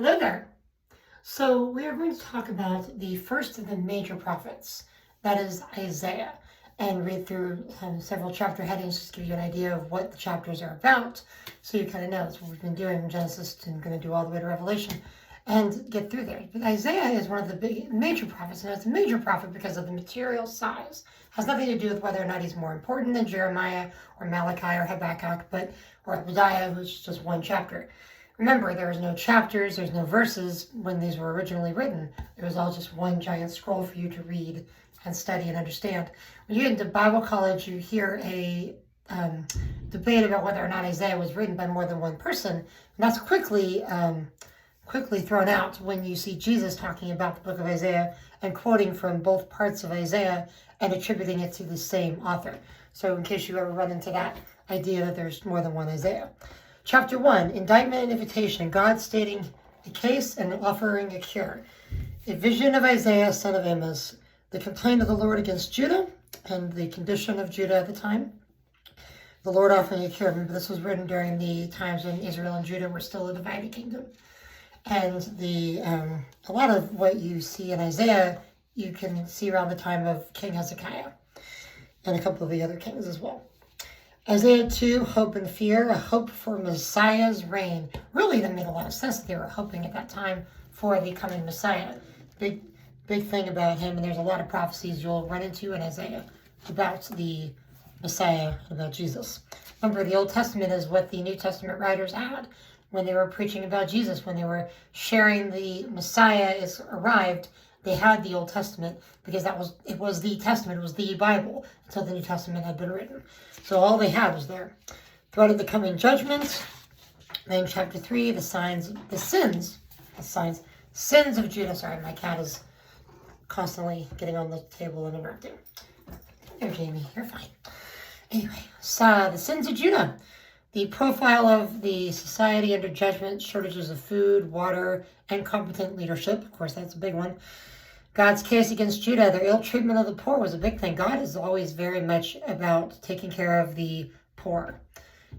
Hello there. So we are going to talk about the first of the major prophets, that is Isaiah, and read through several chapter headings just to give you an idea of what the chapters are about, so you kind of know. That's what we've been doing in Genesis and going to do all the way to Revelation and get through there. But Isaiah is one of the big major prophets, and it's a major prophet because of the material size. It has nothing to do with whether or not he's more important than Jeremiah or Malachi or Habakkuk, or Obadiah, which is just one chapter. Remember, there was no chapters, there's no verses when these were originally written. It was all just one giant scroll for you to read and study and understand. When you get into Bible college, you hear a debate about whether or not Isaiah was written by more than one person. And that's quickly thrown out when you see Jesus talking about the book of Isaiah and quoting from both parts of Isaiah and attributing it to the same author. So in case you ever run into that idea that there's more than one Isaiah. Chapter 1, Indictment and Invitation, God stating a case and offering a cure. A vision of Isaiah, son of Amos, the complaint of the Lord against Judah and the condition of Judah at the time. The Lord offering a cure. Remember, this was written during the times when Israel and Judah were still a divided kingdom. And a lot of what you see in Isaiah, you can see around the time of King Hezekiah and a couple of the other kings as well. Isaiah 2, Hope and Fear, a hope for Messiah's reign. Really, that made a lot of sense that they were hoping at that time for the coming Messiah. Big thing about him, and there's a lot of prophecies you'll run into in Isaiah about the Messiah, about Jesus. Remember, the Old Testament is what the New Testament writers had when they were preaching about Jesus, when they were sharing the Messiah is arrived. They had the Old Testament because it was the Testament, it was the Bible until the New Testament had been written. So all they had was there. Threat of the coming judgment. Then chapter 3, sins of Judah. Sorry, my cat is constantly getting on the table and interrupting. There, Jamie, you're fine. Anyway, the sins of Judah. The profile of the society under judgment, shortages of food, water, and competent leadership. Of course, that's a big one. God's case against Judah, their ill treatment of the poor was a big thing. God is always very much about taking care of the poor.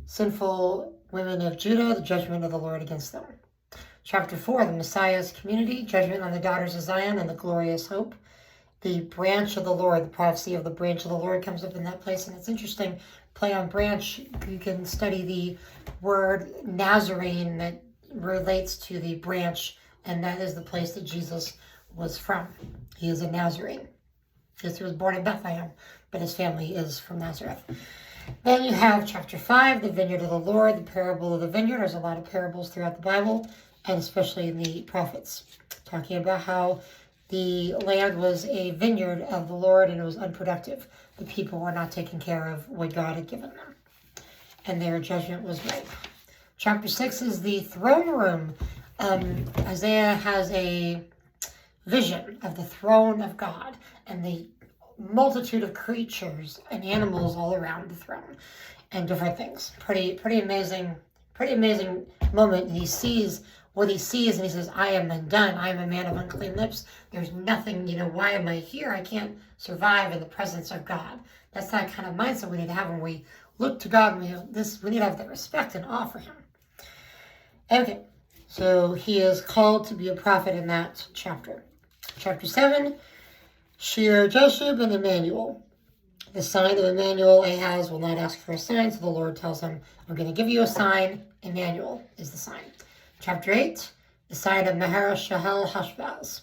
Sinful women of Judah, the judgment of the Lord against them. Chapter 4, the Messiah's community, judgment on the daughters of Zion and the glorious hope. The branch of the Lord, the prophecy of the branch of the Lord comes up in that place, and it's interesting. Play on branch, you can study the word Nazarene that relates to the branch, and that is the place that Jesus was from. He is a Nazarene. He was born in Bethlehem, but his family is from Nazareth. Then you have chapter 5, the vineyard of the Lord, the parable of the vineyard. There's a lot of parables throughout the Bible, and especially in the prophets, talking about how the land was a vineyard of the Lord and it was unproductive. The people were not taking care of what God had given them, and their judgment was ripe. Chapter 6 is the throne room. Isaiah has a vision of the throne of God and the multitude of creatures and animals all around the throne and different things. Pretty amazing moment. And he sees what he sees and he says, I am undone. I am a man of unclean lips. There's nothing, why am I here? I can't survive in the presence of God. That's that kind of mindset we need to have when we look to God. We need to have that respect and awe for him. Okay, so he is called to be a prophet in that chapter. Chapter 7, Shear-Jashub and Emmanuel. The sign of Emmanuel, Ahaz will not ask for a sign, so the Lord tells him, I'm going to give you a sign. Emmanuel is the sign. Chapter 8, the sign of Maher-Shalal-Hash-Baz.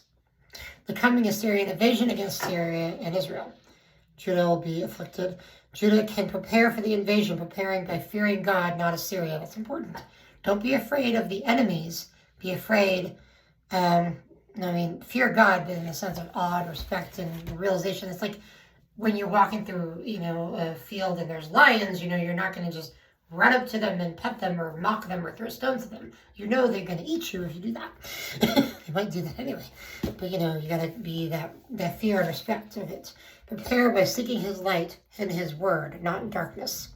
The coming Assyrian invasion against Syria and Israel. Judah will be afflicted. Judah can prepare for the invasion, preparing by fearing God, not Assyria. That's important. Don't be afraid of the enemies. Be afraid, fear God, but in the sense of awe and respect and realization. It's like when you're walking through, a field and there's lions, you're not going to just run up to them and pet them or mock them or throw stones at them. They're going to eat you if you do that. They might do that anyway. But, you got to be that fear and respect of it. Prepare by seeking his light and his word, not in darkness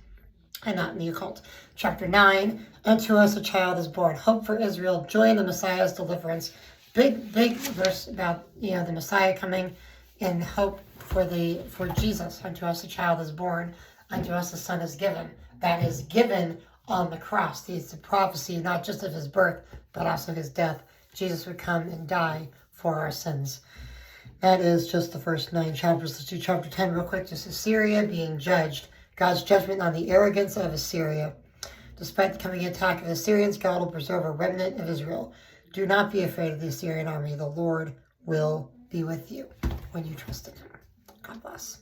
and not in the occult. Chapter 9, unto us a child is born. Hope for Israel, joy in the Messiah's deliverance. Big verse about, the Messiah coming and hope for Jesus. Unto us a child is born. Unto us a son is given. That is given on the cross. It's a prophecy not just of his birth, but also his death, Jesus would come and die for our sins. That is just the first 9 chapters. Let's do chapter 10 real quick. Just Assyria being judged. God's judgment on the arrogance of Assyria. Despite the coming attack of the Assyrians, God will preserve a remnant of Israel. Do not be afraid of the Assyrian army. The Lord will be with you when you trust in him. God bless.